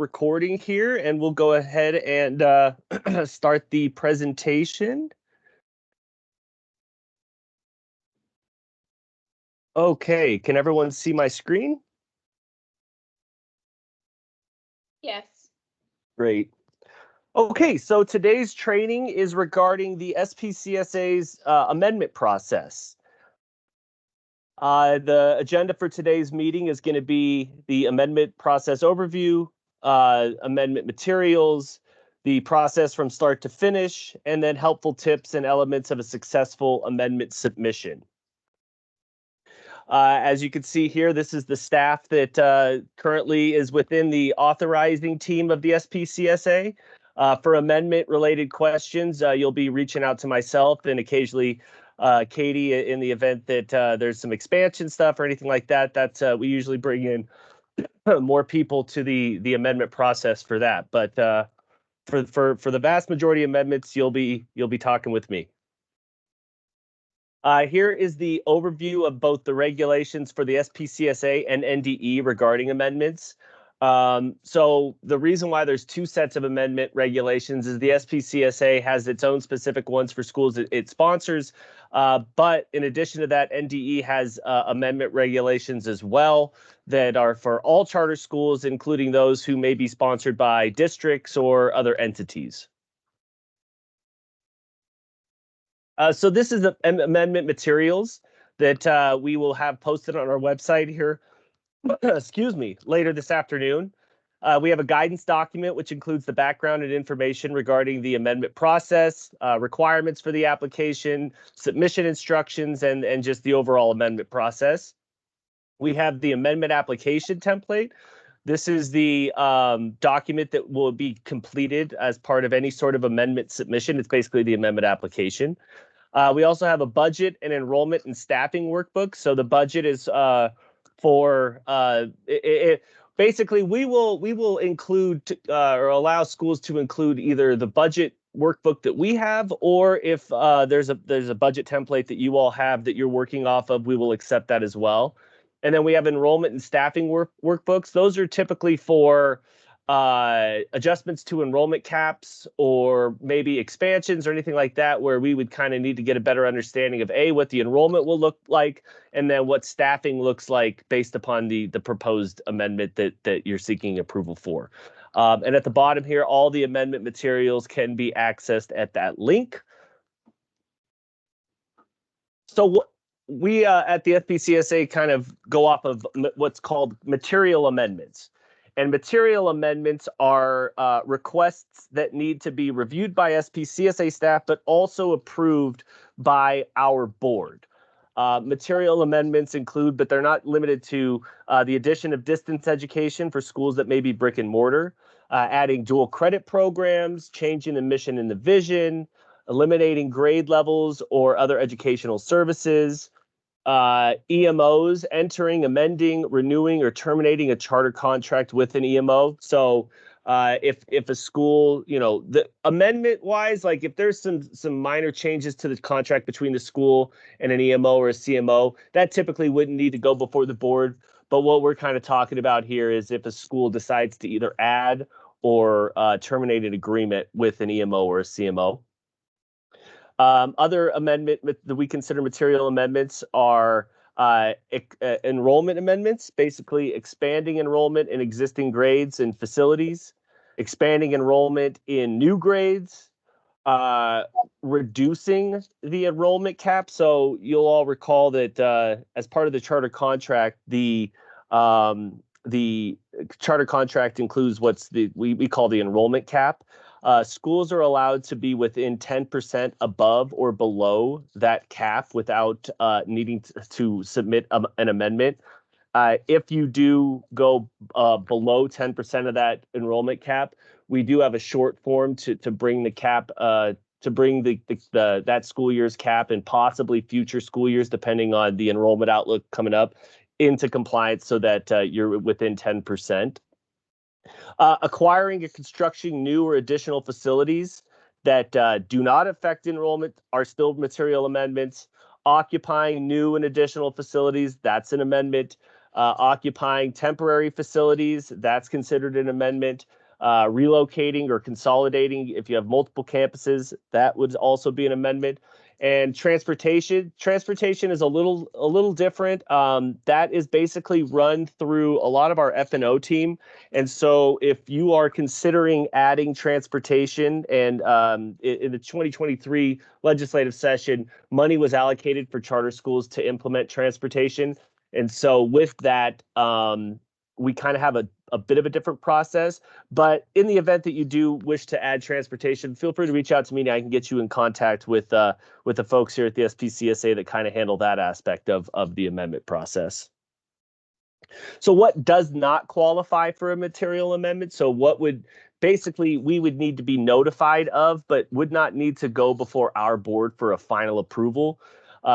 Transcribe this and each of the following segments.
recording here, and we'll go ahead and start the presentation. Okay, can everyone see my screen? Yes. Great. Okay, so today's training is regarding the SPCSA's amendment process. The agenda for today's meeting is going to be the amendment process overview, amendment materials, the process from start to finish, and then helpful tips and elements of a successful amendment submission. As you can see here, this is the staff that currently is within the authorizing team of the SPCSA. For amendment-related questions, you'll be reaching out to myself and occasionally Katie in the event that there's some expansion stuff or anything like that. We usually bring in more people to the amendment process for that. But for the vast majority of amendments, you'll be talking with me. Here is the overview of both the regulations for the SPCSA and NDE regarding amendments. So the reason why there's two sets of amendment regulations is the SPCSA has its own specific ones for schools it sponsors, but in addition to that, NDE has amendment regulations as well that are for all charter schools, including those who may be sponsored by districts or other entities. So this is the amendment materials that we will have posted on our website here, excuse me, later this afternoon. We have a guidance document which includes the background and information regarding the amendment process, requirements for the application, submission instructions, and just the overall amendment process. We have the amendment application template. This is the document that will be completed as part of any sort of amendment submission. It's basically the amendment application. We also have a budget and enrollment and staffing workbook. So the budget is for basically we will include or allow schools to include either the budget workbook that we have, or if there's a budget template that you all have that you're working off of, we will accept that as well. And then we have enrollment and staffing workbooks. Those are typically for adjustments to enrollment caps or maybe expansions or anything like that, where we would kind of need to get a better understanding of what the enrollment will look like, and then what staffing looks like based upon the proposed amendment that you're seeking approval for. And at the bottom here, all the amendment materials can be accessed at that link. So what we at the SPCSA kind of go off of what's called material amendments. And material amendments are requests that need to be reviewed by SPCSA staff, but also approved by our board. Material amendments include, but they're not limited to, the addition of distance education for schools that may be brick and mortar, adding dual credit programs, changing the mission and the vision, eliminating grade levels or other educational services, EMOs, entering, amending, renewing, or terminating a charter contract with an EMO. So if a school, the amendment wise, like if there's some minor changes to the contract between the school and an EMO or a CMO, that typically wouldn't need to go before the board. But what we're kind of talking about here is if a school decides to either add or terminate an agreement with an EMO or a CMO. Other amendment that we consider material amendments are enrollment amendments, basically expanding enrollment in existing grades and facilities, expanding enrollment in new grades, reducing the enrollment cap. So you'll all recall that as part of the charter contract, the charter contract includes we call the enrollment cap. Schools are allowed to be within 10% above or below that cap without needing to submit an amendment. If you do go below 10% of that enrollment cap, we do have a short form to bring the cap to bring that school year's cap and possibly future school years, depending on the enrollment outlook coming up, into compliance so that you're within 10%. Acquiring and constructing new or additional facilities that do not affect enrollment are still material amendments. Occupying new and additional facilities, that's an amendment. Occupying temporary facilities, that's considered an amendment. Relocating or consolidating, if you have multiple campuses, that would also be an amendment. And transportation is a little different. That is basically run through a lot of our F&O team. And so if you are considering adding transportation, and in the 2023 legislative session, money was allocated for charter schools to implement transportation. And so with that, we kind of have a bit of a different process. But in the event that you do wish to add transportation, feel free to reach out to me and I can get you in contact with the folks here at the SPCSA that kind of handle that aspect of the amendment process. So what does not qualify for a material amendment? So what would basically we would need to be notified of, but would not need to go before our board for a final approval.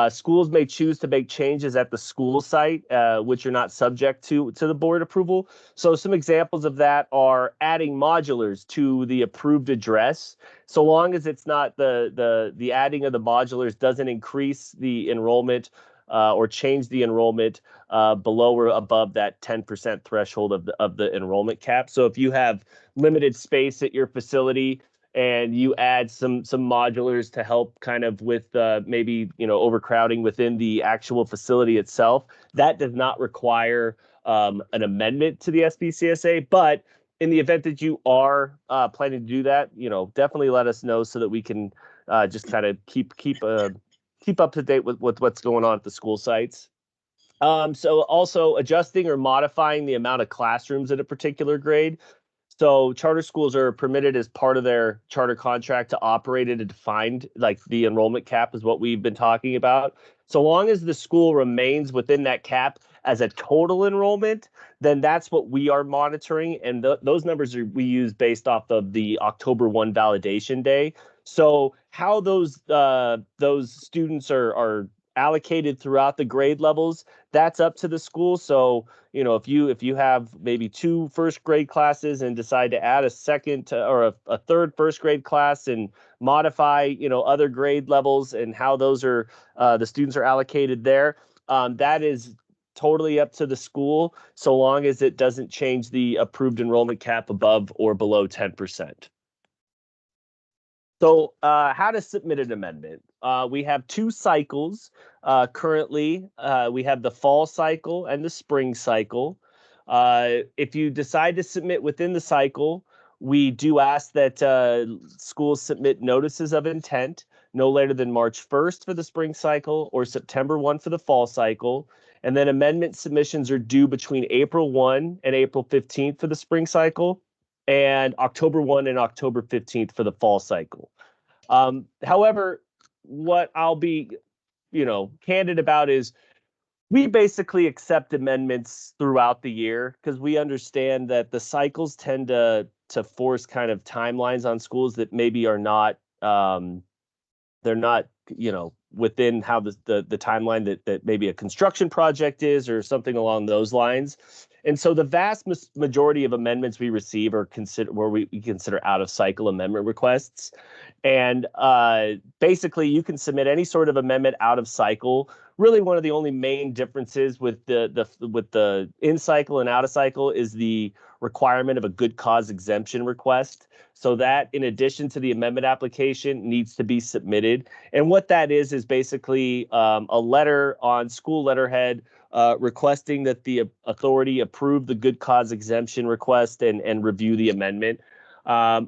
Schools may choose to make changes at the school site, which are not subject to the board approval. So some examples of that are adding modulars to the approved address. So long as it's not the adding of the modulars doesn't increase the enrollment or change the enrollment below or above that 10% threshold of the enrollment cap. So if you have limited space at your facility and you add some modulars to help kind of with maybe overcrowding within the actual facility itself, that does not require an amendment to the SPCSA. But in the event that you are planning to do that, definitely let us know so that we can just kind of keep up to date with what's going on at the school sites. So also adjusting or modifying the amount of classrooms at a particular grade. So charter schools are permitted as part of their charter contract to operate at a defined, like the enrollment cap is what we've been talking about. So long as the school remains within that cap as a total enrollment, then that's what we are monitoring. And those numbers we use based off of the October 1 validation day. So how those students are allocated throughout the grade levels, that's up to the school. So if you have maybe 2 first grade classes and decide to add a second or a third first grade class and modify other grade levels and how those are the students are allocated there, that is totally up to the school, so long as it doesn't change the approved enrollment cap above or below 10%. So how to submit an amendment. We have 2 cycles currently. We have the fall cycle and the spring cycle. If you decide to submit within the cycle, we do ask that schools submit notices of intent no later than March 1st for the spring cycle or September 1 for the fall cycle. And then amendment submissions are due between April 1 and April 15th for the spring cycle, and October 1 and October 15th for the fall cycle. However, what I'll be, candid about is we basically accept amendments throughout the year because we understand that the cycles tend to force kind of timelines on schools that maybe are not, they're not, within how the timeline that maybe a construction project is or something along those lines. And so the vast majority of amendments we receive are where we consider out of cycle amendment requests. And basically you can submit any sort of amendment out of cycle. Really, one of the only main differences with the in cycle and out of cycle is the requirement of a good cause exemption request. So that, in addition to the amendment application, needs to be submitted. And what that is basically a letter on school letterhead requesting that the authority approve the good cause exemption request and review the amendment. I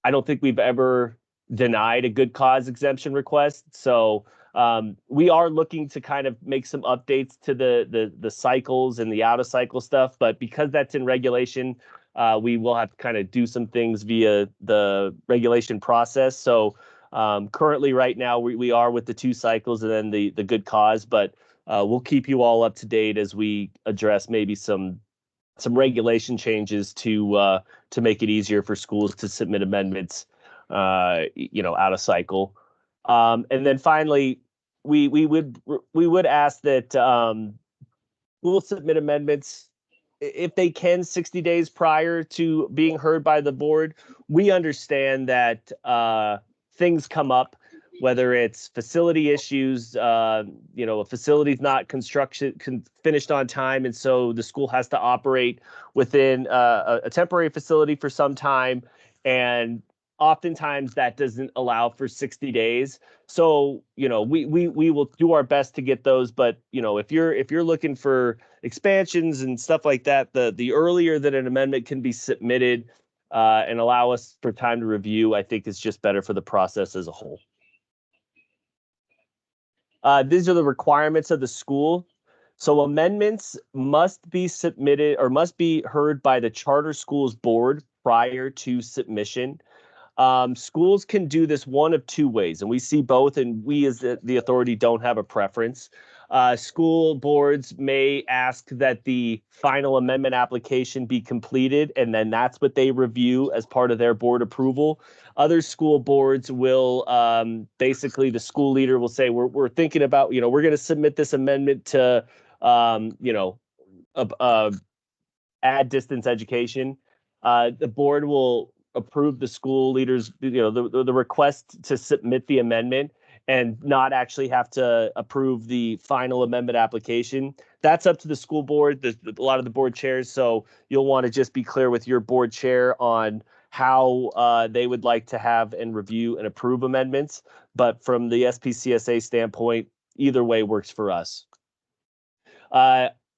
don't think we've ever denied a good cause exemption request. So we are looking to kind of make some updates to the cycles and the out of cycle stuff. But because that's in regulation, we will have to kind of do some things via the regulation process. So currently right now we are with the 2 cycles and then the good cause, but we'll keep you all up to date as we address maybe some regulation changes to make it easier for schools to submit amendments out of cycle. And then finally, we would ask that we'll submit amendments if they can 60 days prior to being heard by the board. We understand that things come up whether it's facility issues, you know, a facility's not finished on time, and so the school has to operate within a temporary facility for some time, and oftentimes that doesn't allow for 60 days. So, you know, we will do our best to get those, but you know, if you're looking for expansions and stuff like that, the earlier that an amendment can be submitted and allow us for time to review, I think is just better for the process as a whole. These are the requirements of the school. So amendments must be submitted or must be heard by the charter schools board prior to submission. Schools can do this one of two ways, and we see both, and we as the authority don't have a preference. School boards may ask that the final amendment application be completed, and then that's what they review as part of their board approval. Other school boards will basically, the school leader will say, we're thinking about, you know, we're going to submit this amendment to, you know, add distance education. The board will approve the school leaders, you know, the request to submit the amendment and not actually have to approve the final amendment application. That's up to the school board, a lot of the board chairs. So you'll want to just be clear with your board chair on how they would like to have and review and approve amendments. But from the SPCSA standpoint, either way works for us.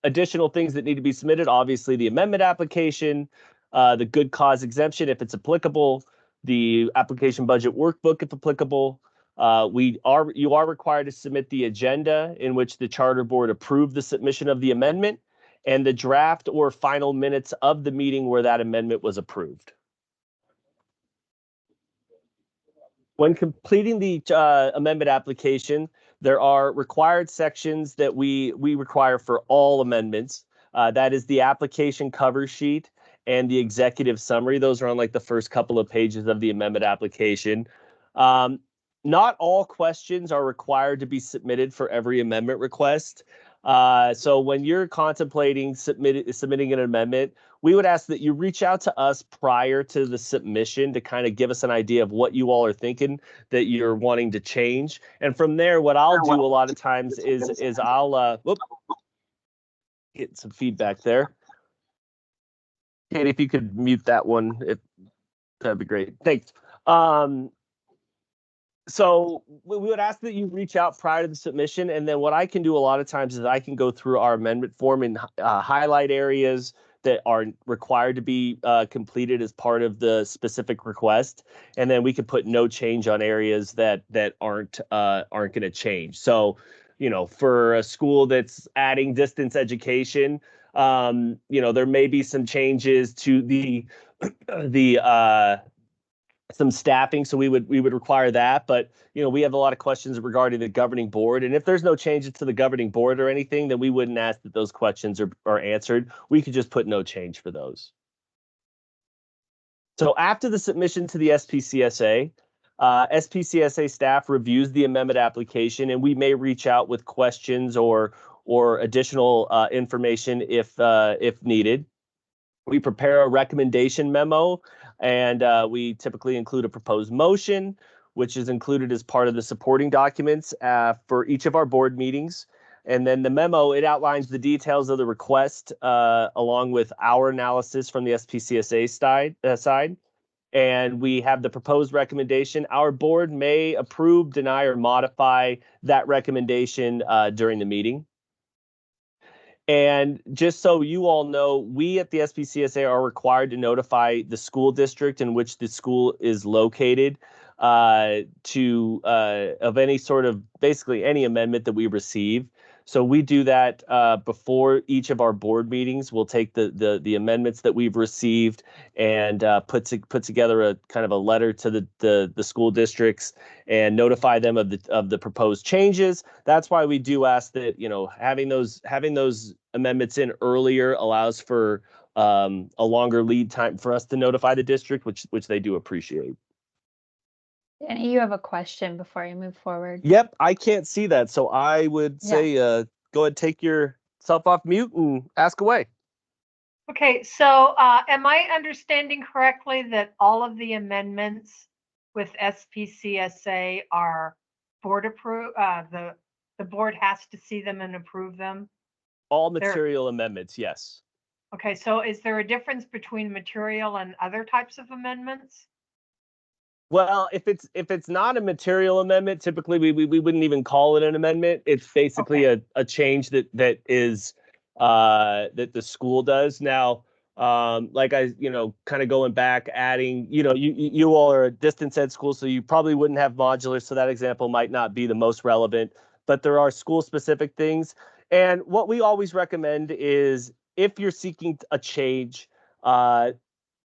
Additional things that need to be submitted, obviously the amendment application, the good cause exemption if it's applicable, the application budget workbook if applicable. You are required to submit the agenda in which the charter board approved the submission of the amendment, and the draft or final minutes of the meeting where that amendment was approved. When completing the amendment application, there are required sections that we require for all amendments. That is the application cover sheet and the executive summary. Those are on like the first couple of pages of the amendment application. Not all questions are required to be submitted for every amendment request. So when you're contemplating submitting an amendment, we would ask that you reach out to us prior to the submission to kind of give us an idea of what you all are thinking that you're wanting to change. And from there, what I'll do a lot of times is I'll get some feedback there. Kate, if you could mute that one, that'd be great. Thanks. So we would ask that you reach out prior to the submission, and then what I can do a lot of times is I can go through our amendment form and highlight areas that are required to be completed as part of the specific request, and then we can put no change on areas that aren't going to change. So, you know, for a school that's adding distance education, you know, there may be some changes to the some staffing, so we would require that. But you know, we have a lot of questions regarding the governing board, and if there's no changes to the governing board or anything, then we wouldn't ask that those questions are answered. We could just put no change for those. So after the submission to the SPCSA, SPCSA staff reviews the amendment application, and we may reach out with questions or additional information if needed. We prepare a recommendation memo, and we typically include a proposed motion, which is included as part of the supporting documents for each of our board meetings. And then the memo, it outlines the details of the request along with our analysis from the SPCSA side. And we have the proposed recommendation. Our board may approve, deny, or modify that recommendation during the meeting. And just so you all know, we at the SPCSA are required to notify the school district in which the school is located of any sort of, basically any amendment that we receive. So we do that before each of our board meetings. We'll take the amendments that we've received and put together a kind of a letter to the school districts and notify them of the proposed changes. That's why we do ask that, you know, having those amendments in earlier allows for a longer lead time for us to notify the district, which they do appreciate. Danny, you have a question before you move forward. Yep, I can't see that, so I would say go ahead, take yourself off mute and ask away. Okay, so am I understanding correctly that all of the amendments with SPCSA are board approve, the board has to see them and approve them? All material amendments, yes. Okay, so is there a difference between material and other types of amendments? Well, if it's not a material amendment, typically we wouldn't even call it an amendment. It's basically a change that is that the school does. Now, like kind of going back, adding, you all are a distance ed school, so you probably wouldn't have modular, so that example might not be the most relevant, but there are school specific things. And what we always recommend is if you're seeking a change,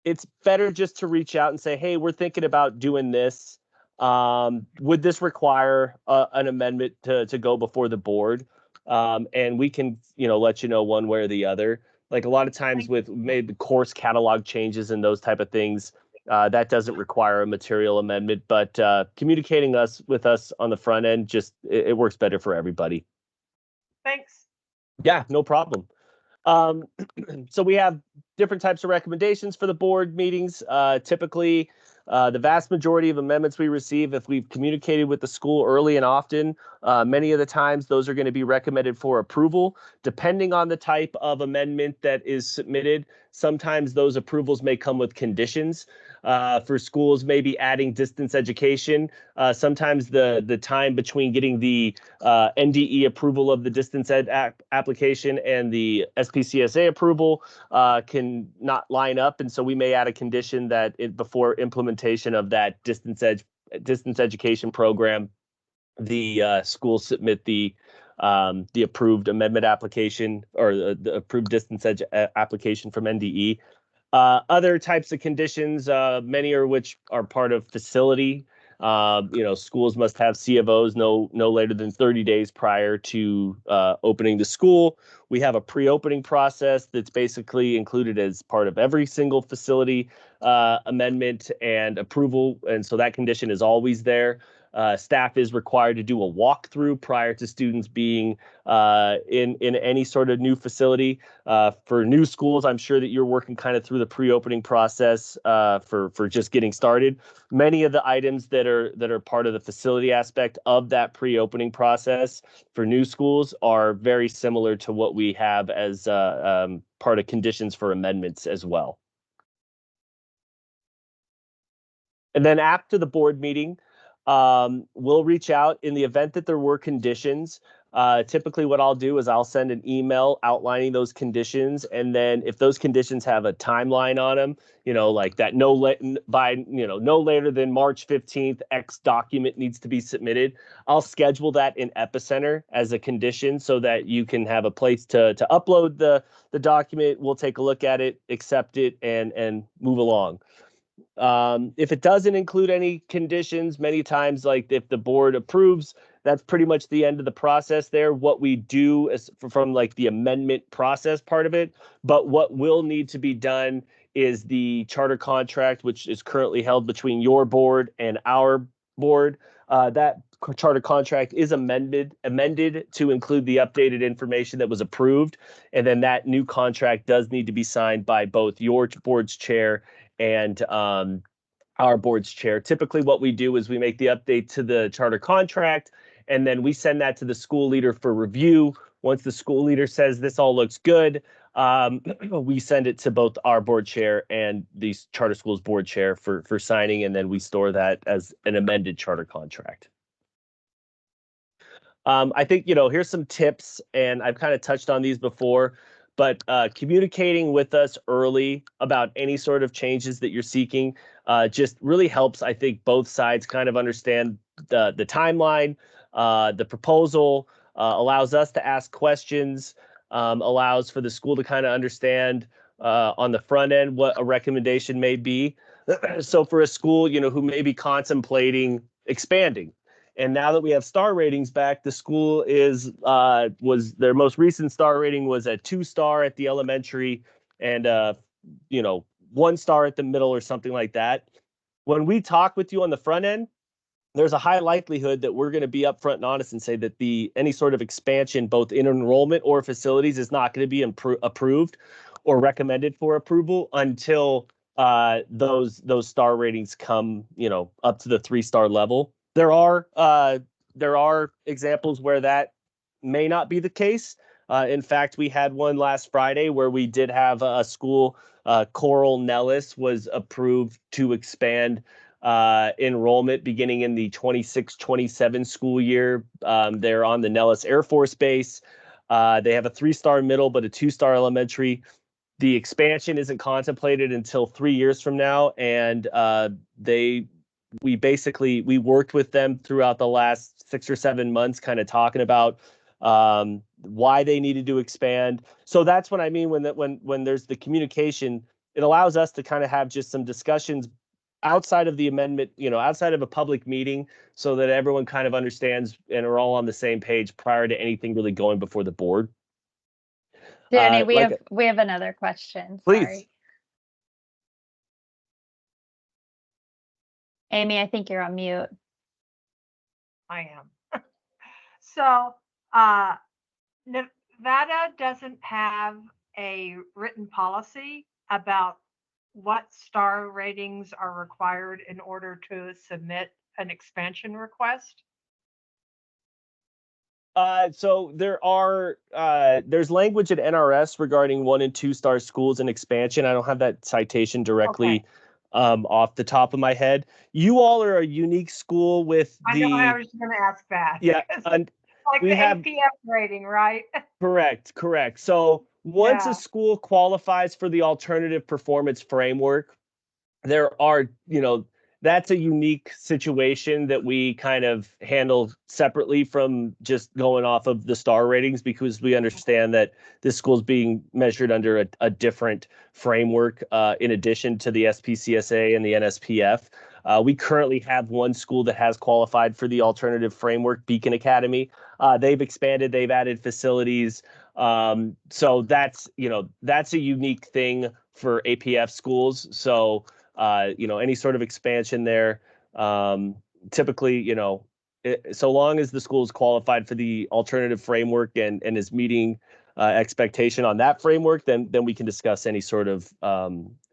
it's better just to reach out and say, hey, we're thinking about doing this. Would this require an amendment to go before the board? And we can, let you know one way or the other. Like a lot of times with maybe course catalog changes and those type of things, that doesn't require a material amendment, but communicating with us on the front end, just it works better for everybody. Thanks. Yeah, no problem. So we have different types of recommendations for the board meetings. Typically, the vast majority of amendments we receive, if we've communicated with the school early and often, many of the times those are going to be recommended for approval. Depending on the type of amendment that is submitted, sometimes those approvals may come with conditions. For schools, maybe adding distance education. Sometimes the time between getting the NDE approval of the distance ed application and the SPCSA approval can not line up. And so we may add a condition that before implementation of that distance education program, the schools submit the approved amendment application or the approved distance ed application from NDE. Other types of conditions, many of which are part of facility. Schools must have C of Os no later than 30 days prior to opening the school. We have a pre-opening process that's basically included as part of every single facility amendment and approval. And so that condition is always there. Staff is required to do a walkthrough prior to students being in any sort of new facility. For new schools, I'm sure that you're working kind of through the pre-opening process for just getting started. Many of the items that are part of the facility aspect of that pre-opening process for new schools are very similar to what we have as part of conditions for amendments as well. And then after the board meeting, we'll reach out in the event that there were conditions. Typically what I'll do is I'll send an email outlining those conditions. And then if those conditions have a timeline on them, like that no later than March 15th, X document needs to be submitted. I'll schedule that in Epicenter as a condition so that you can have a place to upload the document. We'll take a look at it, accept it, and move along. If it doesn't include any conditions, many times, like if the board approves, that's pretty much the end of the process there. What we do is from like the amendment process part of it, but what will need to be done is the charter contract, which is currently held between your board and our board. That charter contract is amended to include the updated information that was approved. And then that new contract does need to be signed by both your board's chair and our board's chair. Typically what we do is we make the update to the charter contract, and then we send that to the school leader for review. Once the school leader says this all looks good, we send it to both our board chair and the charter schools board chair for signing, and then we store that as an amended charter contract. I think, here's some tips, and I've kind of touched on these before, but communicating with us early about any sort of changes that you're seeking just really helps, I think, both sides kind of understand the timeline, the proposal, allows us to ask questions, allows for the school to kind of understand on the front end what a recommendation may be. So for a school, who may be contemplating expanding, and now that we have star ratings back, the school was their most recent star rating was a 2-star at the elementary and 1 star at the middle or something like that. When we talk with you on the front end, there's a high likelihood that we're going to be upfront and honest and say that any sort of expansion, both in enrollment or facilities, is not going to be approved or recommended for approval until those star ratings come, up to the 3-star level. There are there are examples where that may not be the case. In fact, we had one last Friday where we did have a school, Coral Nellis, was approved to expand enrollment beginning in the 26-27 school year. They're on the Nellis Air Force Base. They have a 3-star middle, but a 2-star elementary. The expansion isn't contemplated until 3 years from now, and we worked with them throughout the last 6 or 7 months, kind of talking about why they needed to expand. So that's what I mean when there's the communication. It allows us to kind of have just some discussions outside of the amendment, outside of a public meeting, so that everyone kind of understands and are all on the same page prior to anything really going before the board. Danny, like- we have another question. Please. Sorry. Amy, I think you're on mute. I am. So, Nevada doesn't have a written policy about what star ratings are required in order to submit an expansion request. So there's language at NRS regarding 1 and 2-star schools and expansion. I don't have that citation directly off the top of my head. You all are a unique school with I know, I was going to ask that. Yeah, Like we the have- APF rating, right? Correct. So once Yeah. a school qualifies for the alternative performance framework, there are, that's a unique situation that we kind of handle separately from just going off of the star ratings, because we understand that this school is being measured under a different framework in addition to the SPCSA and the NSPF. We currently have one school that has qualified for the alternative framework, Beacon Academy. They've expanded, they've added facilities. So that's a unique thing for APF schools. So any sort of expansion there, typically, so long as the school is qualified for the alternative framework and is meeting expectation on that framework, then we can discuss any sort of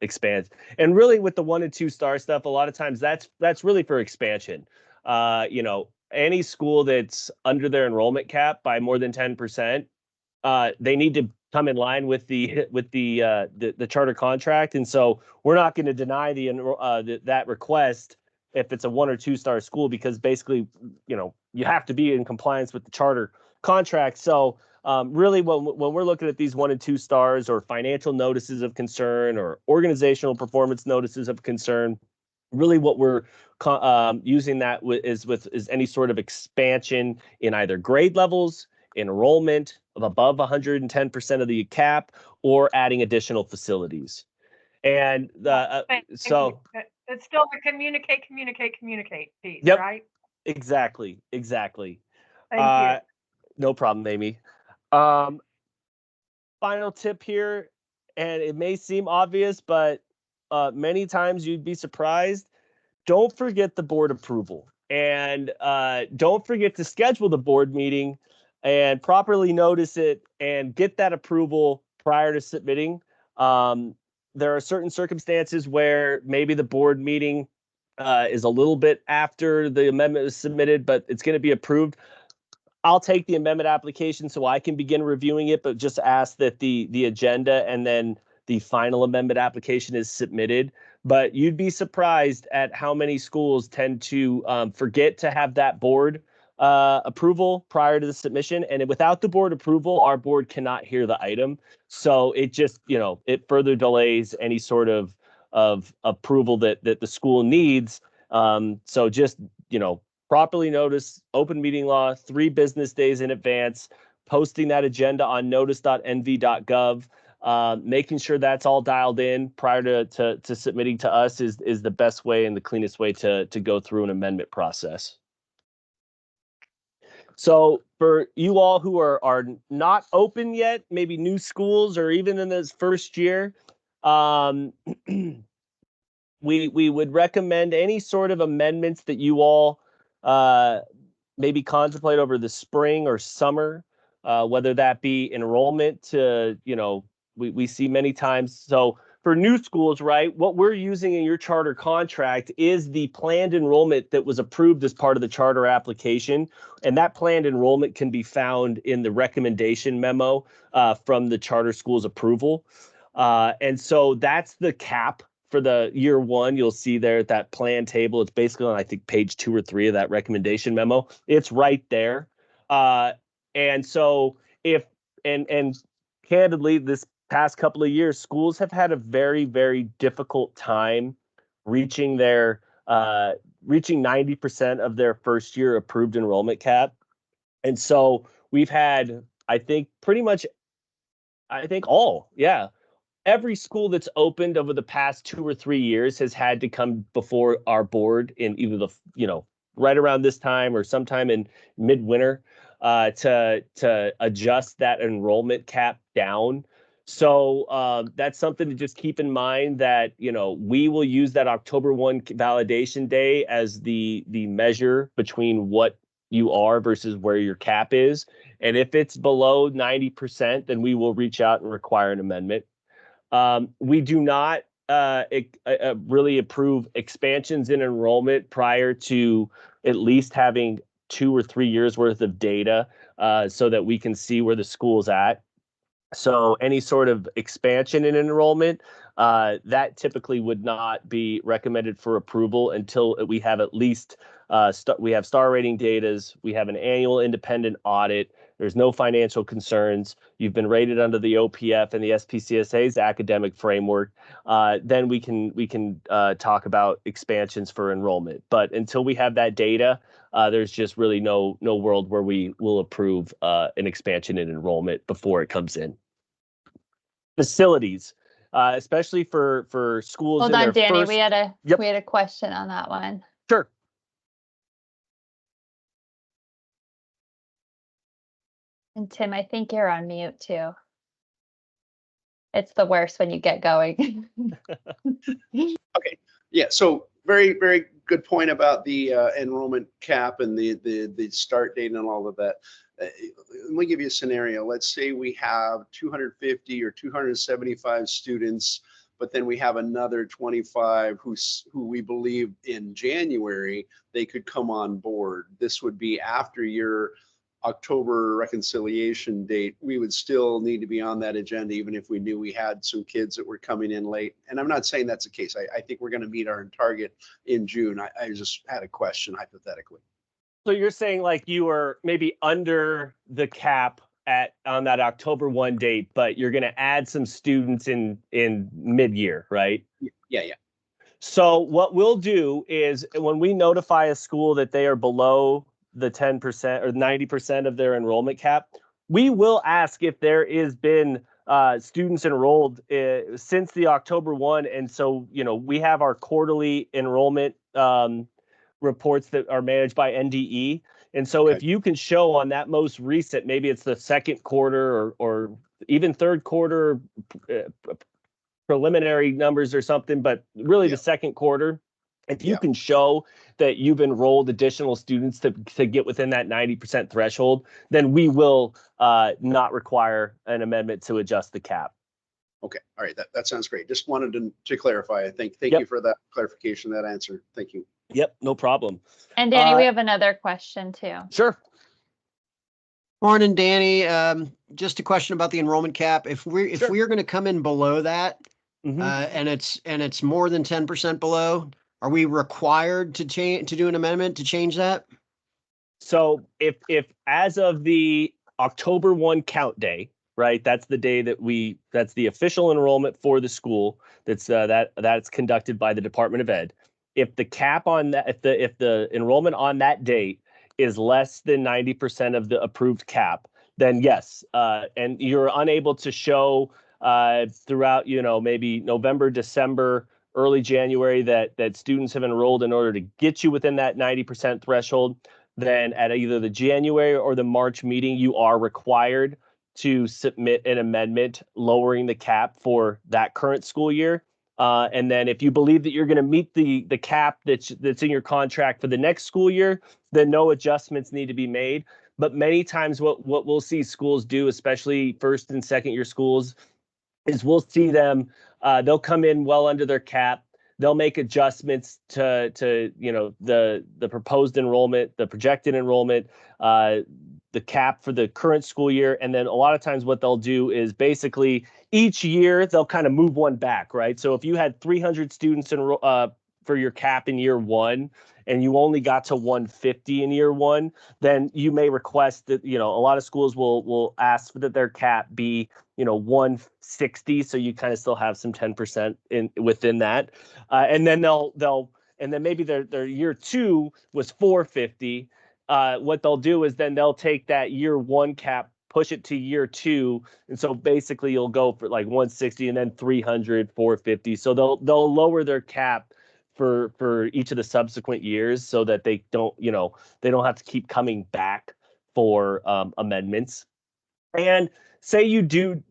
expand. And really, with the 1 and 2-star stuff, a lot of times that's really for expansion. Any school that's under their enrollment cap by more than 10%, they need to come in line with the charter contract, and so we're not going to deny that request if it's a 1 or 2-star school, because basically, you have to be in compliance with the charter contract. So really, when we're looking at these 1 and 2 stars, or financial notices of concern, or organizational performance notices of concern, really what we're using that is any sort of expansion in either grade levels, enrollment of above 110% of the cap, or adding additional facilities. And so it's still the communicate piece, Yep. right? Exactly. Thank you. No problem, Amy. Final tip here, and it may seem obvious, but many times you'd be surprised. Don't forget the board approval, and don't forget to schedule the board meeting and properly notice it and get that approval prior to submitting. There are certain circumstances where maybe the board meeting is a little bit after the amendment is submitted, but it's going to be approved. I'll take the amendment application so I can begin reviewing it, but just ask that the agenda and then the final amendment application is submitted. But you'd be surprised at how many schools tend to forget to have that board approval prior to the submission. And without the board approval, our board cannot hear the item. So it just, it further delays any sort of approval that the school needs. So just, properly notice open meeting law 3 business days in advance, posting that agenda on notice.nv.gov, making sure that's all dialed in prior to submitting to us is the best way and the cleanest way to go through an amendment process. So for you all who are not open yet, maybe new schools or even in this first year, we would recommend any sort of amendments that you all maybe contemplate over the spring or summer, whether that be enrollment to, we see many times. So for new schools, right, what we're using in your charter contract is the planned enrollment that was approved as part of the charter application. And that planned enrollment can be found in the recommendation memo from the charter school's approval. And so that's the cap for the year one. You'll see there at that plan table. It's basically on, I think, page 2 or 3 of that recommendation memo. It's right there. And so and candidly, this past couple of years, schools have had a very, very difficult time reaching 90% of their first year approved enrollment cap. And so we've had, I think every school that's opened over the past 2 or 3 years has had to come before our board in either right around this time or sometime in midwinter to adjust that enrollment cap down. So that's something to just keep in mind, that we will use that October 1 validation day as the measure between what you are versus where your cap is. And if it's below 90%, then we will reach out and require an amendment. We do not really approve expansions in enrollment prior to at least having 2 or 3 years worth of data so that we can see where the school's at. So any sort of expansion in enrollment, that typically would not be recommended for approval until we have at least we have star rating data, we have an annual independent audit, there's no financial concerns, you've been rated under the OPF and the SPCSA's academic framework, then we can talk about expansions for enrollment. But until we have that data, there's just really no world where we will approve an expansion in enrollment before it comes in. Facilities, especially for schools. Hold on, Danny. We had Yep. a question on that one. Sure. And Tim, I think you're on mute too. It's the worst when you get going. Okay. Yeah. So very, very good point about the enrollment cap and the start date and all of that. Let me give you a scenario. Let's say we have 250 or 275 students, but then we have another 25 who we believe in January they could come on board. This would be after your October reconciliation date. We would still need to be on that agenda, even if we knew we had some kids that were coming in late. And I'm not saying that's the case. I think we're going to meet our target in June. I just had a question hypothetically. So you're saying like you were maybe under the cap on that October 1 date, but you're going to add some students in mid-year, right? Yeah. So what we'll do is when we notify a school that they are below the 10% or 90% of their enrollment cap, we will ask if there has been students enrolled since the October 1. And so, we have our quarterly enrollment reports that are managed by NDE. And so if you can show on that most recent, maybe it's the second quarter or even third quarter preliminary numbers or something, but really the second quarter, if you can show that you've enrolled additional students to get within that 90% threshold, then we will not require an amendment to adjust the cap. Okay. All right. That sounds great. Just wanted to clarify. I think. Thank you for that clarification, that answer. Thank you. Yep. No problem. And Danny, we have another question too. Sure. Morning, Danny. Just a question about the enrollment cap. If we are going to come in below that, and it's more than 10% below, are we required to do an amendment to change that? So if as of the October 1 count day, right? That's the day that's the official enrollment for the school. That's conducted by the Department of Ed. If the cap on that, if the enrollment on that date is less than 90% of the approved cap, then yes, and you're unable to show throughout, maybe November, December, early January that students have enrolled in order to get you within that 90% threshold, then at either the January or the March meeting, you are required to submit an amendment lowering the cap for that current school year. And then if you believe that you're going to meet the cap that's in your contract for the next school year, then no adjustments need to be made. But many times what we'll see schools do, especially first and second year schools, is we'll see them, they'll come in well under their cap. They'll make adjustments to the proposed enrollment, the projected enrollment, the cap for the current school year. And then a lot of times what they'll do is basically each year they'll kind of move one back, right? So if you had 300 students for your cap in year one, and you only got to 150 in year one, then you may request that, a lot of schools will ask that their cap be, 160. So you kind of still have some 10% within that. And then and then maybe their year two was 450. What they'll do is then they'll take that year one cap, push it to year two. And so basically you'll go for like 160 and then 300, 450. So they'll lower their cap for each of the subsequent years so that they don't have to keep coming back for amendments. And say you do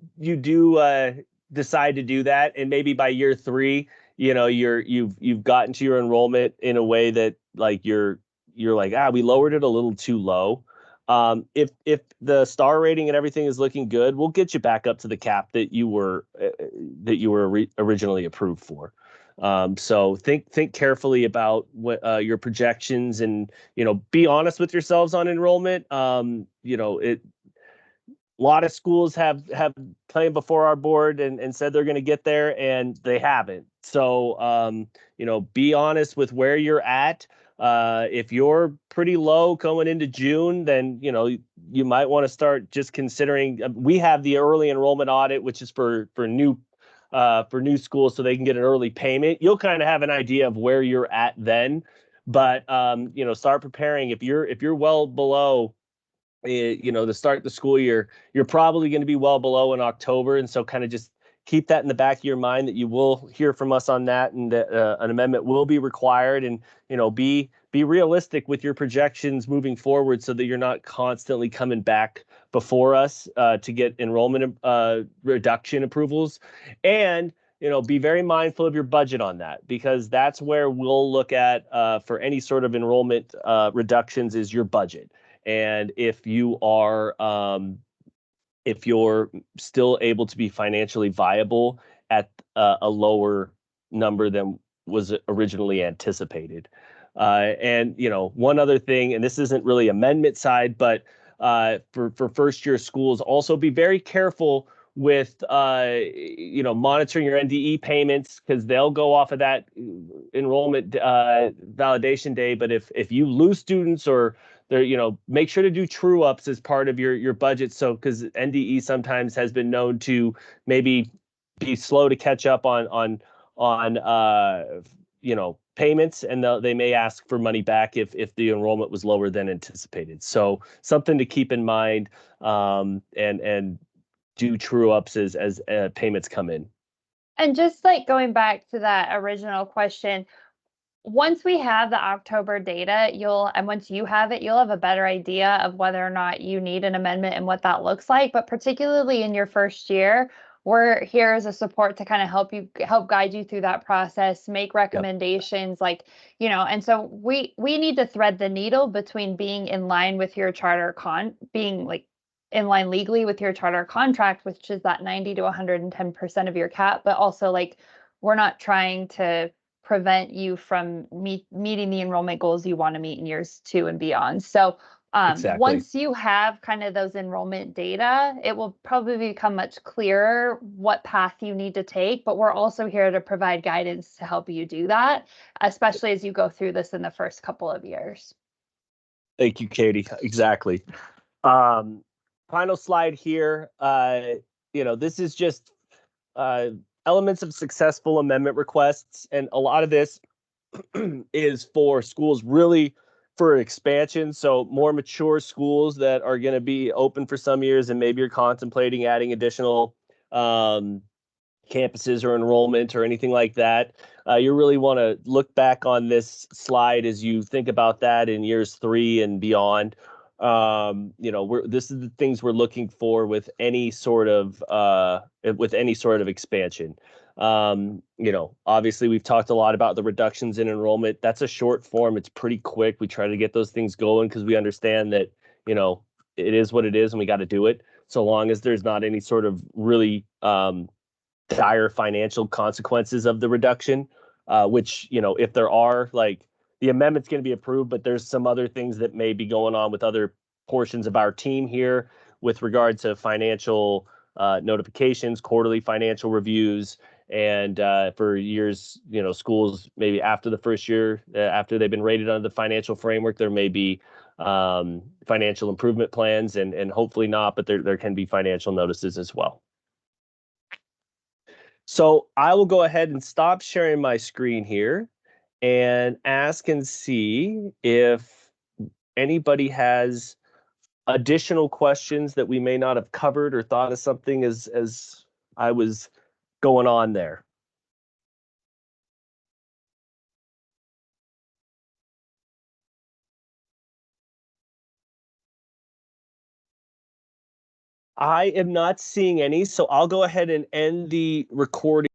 decide to do that, and maybe by year three, you've gotten to your enrollment in a way that like you're like, we lowered it a little too low. If the star rating and everything is looking good, we'll get you back up to the cap that you were originally approved for. So think carefully about what your projections, and be honest with yourselves on enrollment. A lot of schools have claimed before our board and said they're going to get there, and they haven't. So be honest with where you're at. If you're pretty low going into June, then you might want to start just considering. We have the early enrollment audit, which is for new schools, so they can get an early payment. You'll kind of have an idea of where you're at then, but start preparing. If you're well below, to start the school year, you're probably going to be well below in October, and so kind of just keep that in the back of your mind that you will hear from us on that, and that an amendment will be required, and be realistic with your projections moving forward so that you're not constantly coming back before us to get enrollment reduction approvals. And be very mindful of your budget on that, because that's where we'll look at for any sort of enrollment reductions is your budget. And if you're still able to be financially viable at a lower number than was originally anticipated. And one other thing, and this isn't really amendment side, but for first year schools, also be very careful with monitoring your NDE payments, because they'll go off of that enrollment validation day. But if you lose students, or they're, make sure to do true ups as part of your budget. So, because NDE sometimes has been known to maybe be slow to catch up on payments, and they may ask for money back if the enrollment was lower than anticipated. So something to keep in mind, and do true ups as payments come in. And just like going back to that original question, once we have the October data, once you have it, you'll have a better idea of whether or not you need an amendment and what that looks like. But particularly in your first year, we're here as a support to kind of help guide you through that process, make recommendations, and so we need to thread the needle between being in line with your charter being like in line legally with your charter contract, which is that 90 to 110% of your cap, but also we're not trying to prevent you from meeting the enrollment goals you want to meet in years 2 and beyond. So exactly. Once you have kind of those enrollment data, it will probably become much clearer what path you need to take, but we're also here to provide guidance to help you do that, especially as you go through this in the first couple of years. Thank you, Katie. Exactly. Final slide here. This is just elements of successful amendment requests, and a lot of this is for schools really for expansion. So more mature schools that are going to be open for some years, and maybe you're contemplating adding additional campuses or enrollment or anything like that. You really want to look back on this slide as you think about that in years 3 and beyond. This is the things we're looking for with any sort of expansion. Obviously we've talked a lot about the reductions in enrollment. That's a short form. It's pretty quick. We try to get those things going because we understand that, it is what it is and we got to do it. So long as there's not any sort of really dire financial consequences of the reduction, which, you know, if there are, like, the amendment's going to be approved, but there's some other things that may be going on with other portions of our team here with regard to financial notifications, quarterly financial reviews, and for years, you know, schools maybe after the first year, after they've been rated under the financial framework, there may be financial improvement plans, and hopefully not, but there can be financial notices as well. So I will go ahead and stop sharing my screen here and ask and see if anybody has additional questions that we may not have covered or thought of something as I was going on there. I am not seeing any, so I'll go ahead and end the recording.